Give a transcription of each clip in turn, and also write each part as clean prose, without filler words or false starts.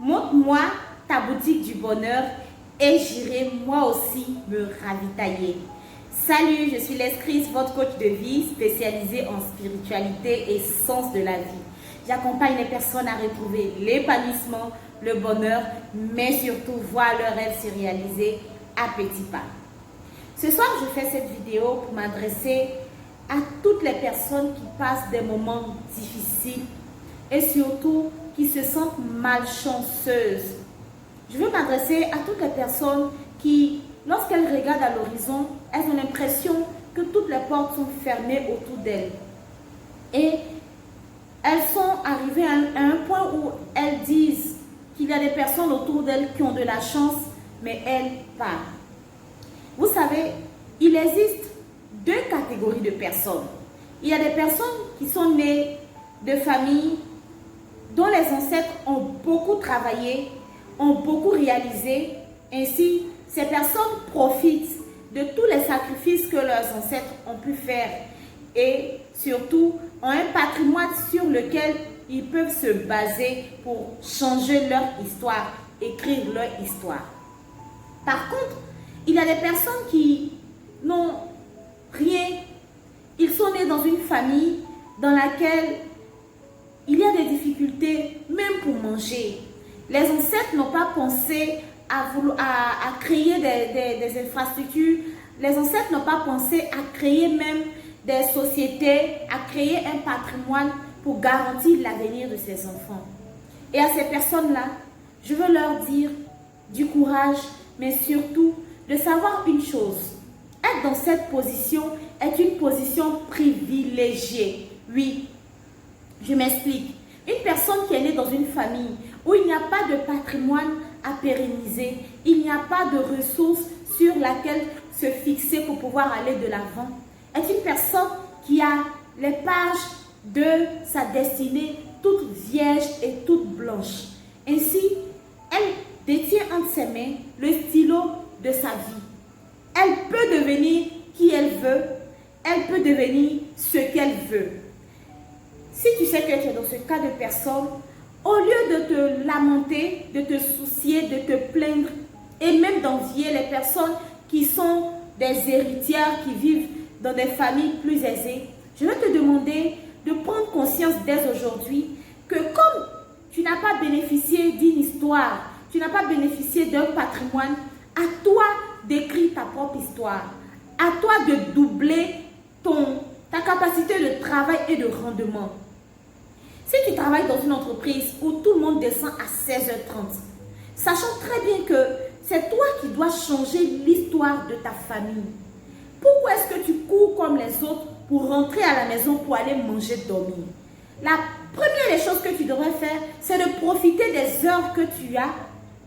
Montre-moi ta boutique du bonheur et j'irai moi aussi me ravitailler. Salut, je suis Les Chris, votre coach de vie spécialisée en spiritualité et sens de la vie. J'accompagne les personnes à retrouver l'épanouissement, le bonheur, mais surtout voir leurs rêves se réaliser à petits pas. Ce soir, je fais cette vidéo pour m'adresser à toutes les personnes qui passent des moments difficiles et surtout qui se sentent malchanceuses. Je veux m'adresser à toutes les personnes qui, lorsqu'elles regardent à l'horizon, elles ont l'impression que toutes les portes sont fermées autour d'elles. Et elles sont arrivées à un point où elles disent qu'il y a des personnes autour d'elles qui ont de la chance, mais elles pas. Vous savez, il existe deux catégories de personnes. Il y a des personnes qui sont nées de familles dont les ancêtres ont beaucoup travaillé, ont beaucoup réalisé. Ainsi, ces personnes profitent de tous les sacrifices que leurs ancêtres ont pu faire et surtout ont un patrimoine sur lequel ils peuvent se baser pour changer leur histoire, écrire leur histoire. Par contre, il y a des personnes qui n'ont rien. Ils sont nés dans une famille dans laquelle il y a des difficultés même pour manger. Les ancêtres n'ont pas pensé à créer des infrastructures. Les ancêtres n'ont pas pensé à créer même des sociétés, à créer un patrimoine pour garantir l'avenir de ces enfants. Et à ces personnes-là, je veux leur dire du courage, mais surtout de savoir une chose. Être dans cette position est une position privilégiée. Oui, je m'explique. Une personne qui est née dans une famille où il n'y a pas de patrimoine à pérenniser, il n'y a pas de ressources sur laquelle se fixer pour pouvoir aller de l'avant, est une personne qui a les pages de sa destinée toutes vierges et toutes blanches. Ainsi, elle détient entre ses mains le stylo de sa vie. Elle peut devenir qui elle veut, elle peut devenir ce qu'elle veut. Si tu sais que tu es dans ce cas de personne, au lieu de te lamenter, de te soucier, de te plaindre et même d'envier les personnes qui sont des héritières, qui vivent dans des familles plus aisées, je vais te demander de prendre conscience dès aujourd'hui que comme tu n'as pas bénéficié d'une histoire, tu n'as pas bénéficié d'un patrimoine, à toi d'écrire ta propre histoire, à toi de doubler ta capacité de travail et de rendement. Si tu travailles dans une entreprise où tout le monde descend à 16h30, sachant très bien que c'est toi qui dois changer l'histoire de ta famille, pourquoi est-ce que tu cours comme les autres pour rentrer à la maison pour aller manger, dormir? La première des choses que tu devrais faire, c'est de profiter des heures que tu as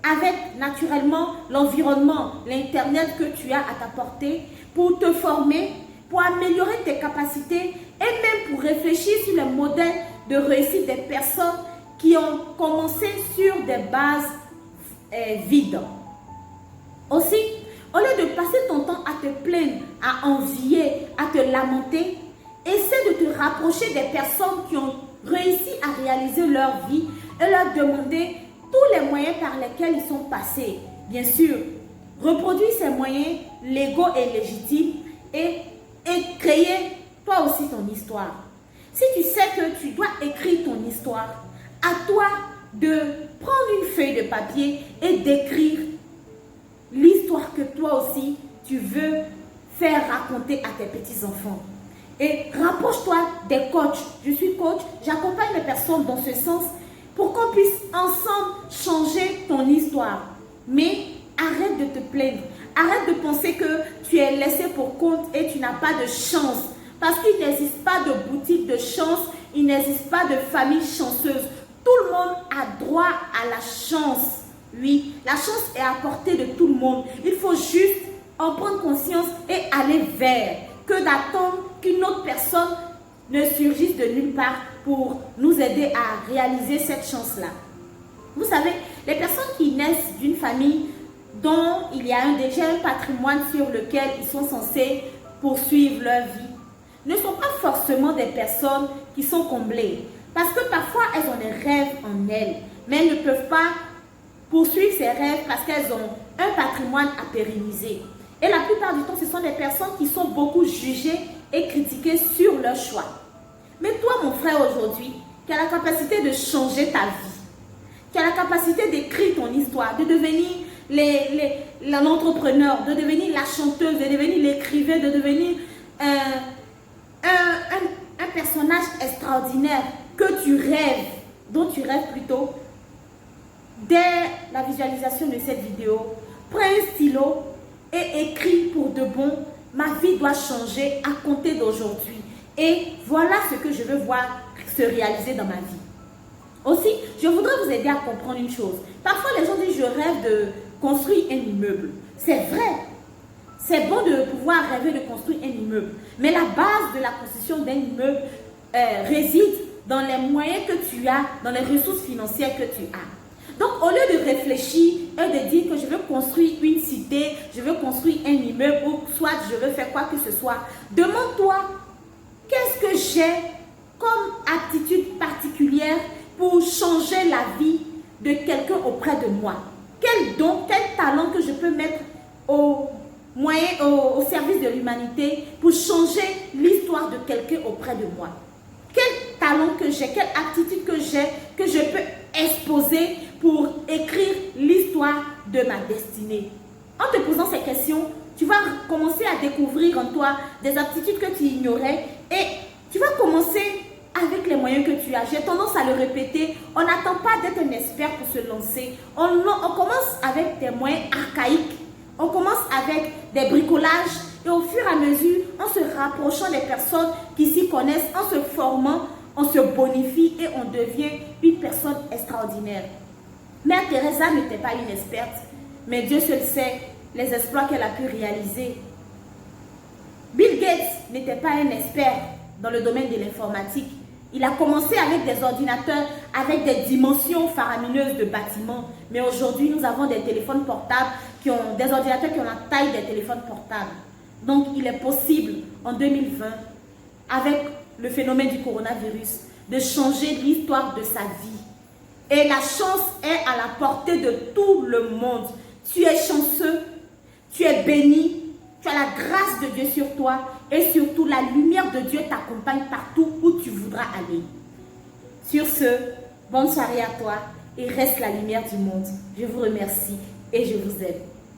avec naturellement l'environnement, l'internet que tu as à ta portée pour te former, pour améliorer tes capacités et même pour réfléchir sur les modèles de réussite des personnes qui ont commencé sur des bases vides. Aussi, au lieu de passer ton temps à te plaindre, à envier, à te lamenter, essaie de te rapprocher des personnes qui ont réussi à réaliser leur vie et leur demander tous les moyens par lesquels ils sont passés. Bien sûr, reproduire ces moyens légaux et légitimes et créer toi aussi ton histoire. Si tu sais que tu dois écrire ton histoire, à toi de prendre une feuille de papier et d'écrire l'histoire que toi aussi tu veux faire raconter à tes petits-enfants. Et rapproche-toi des coachs. Je suis coach, j'accompagne les personnes dans ce sens pour qu'on puisse ensemble changer ton histoire. Mais arrête de te plaindre. Arrête de penser que tu es laissé pour compte et tu n'as pas de chance. Parce qu'il n'existe pas de boutique de chance, il n'existe pas de famille chanceuse. Tout le monde a droit à la chance. Oui, la chance est à portée de tout le monde. Il faut juste en prendre conscience et aller vers. Que d'attendre qu'une autre personne ne surgisse de nulle part pour nous aider à réaliser cette chance-là. Vous savez, les personnes qui naissent d'une famille dont il y a déjà un patrimoine sur lequel ils sont censés poursuivre leur vie, ne sont pas forcément des personnes qui sont comblées. Parce que parfois, elles ont des rêves en elles, mais elles ne peuvent pas poursuivent ces rêves parce qu'elles ont un patrimoine à pérenniser. Et la plupart du temps, ce sont des personnes qui sont beaucoup jugées et critiquées sur leur choix. Mais toi, mon frère, aujourd'hui, qui as la capacité de changer ta vie, qui as la capacité d'écrire ton histoire, de devenir l'entrepreneur, de devenir la chanteuse, de devenir l'écrivain, de devenir un personnage extraordinaire que tu rêves, dont tu rêves plutôt, dès la visualisation de cette vidéo, prends un stylo et écris pour de bon, ma vie doit changer à compter d'aujourd'hui. Et voilà ce que je veux voir se réaliser dans ma vie. Aussi, je voudrais vous aider à comprendre une chose. Parfois, les gens disent, je rêve de construire un immeuble. C'est vrai. C'est bon de pouvoir rêver de construire un immeuble. Mais la base de la construction d'un immeuble réside dans les moyens que tu as, dans les ressources financières que tu as. Donc, au lieu de réfléchir et de dire que je veux construire une cité, je veux construire un immeuble ou soit je veux faire quoi que ce soit, demande-toi, qu'est-ce que j'ai comme aptitude particulière pour changer la vie de quelqu'un auprès de moi? Quel don, quel talent que je peux mettre au service de l'humanité pour changer l'histoire de quelqu'un auprès de moi? Quel talent que j'ai, quelle aptitude que j'ai, que je peux exposer pour écrire l'histoire de ma destinée? En te posant ces questions, tu vas commencer à découvrir en toi des aptitudes que tu ignorais et tu vas commencer avec les moyens que tu as. J'ai tendance à le répéter, on n'attend pas d'être un expert pour se lancer. On commence avec des moyens archaïques, on commence avec des bricolages et au fur et à mesure, en se rapprochant des personnes qui s'y connaissent, en se formant, on se bonifie et on devient une personne extraordinaire. Mère Teresa n'était pas une experte, mais Dieu seul sait les exploits qu'elle a pu réaliser. Bill Gates n'était pas un expert dans le domaine de l'informatique. Il a commencé avec des ordinateurs avec des dimensions faramineuses de bâtiments. Mais aujourd'hui, nous avons des téléphones portables, des ordinateurs qui ont la taille des téléphones portables. Donc, il est possible en 2020, avec le phénomène du coronavirus, de changer l'histoire de sa vie. Et la chance est à la portée de tout le monde. Tu es chanceux, tu es béni, tu as la grâce de Dieu sur toi et surtout la lumière de Dieu t'accompagne partout où tu voudras aller. Sur ce, bonne soirée à toi et reste la lumière du monde. Je vous remercie et je vous aime.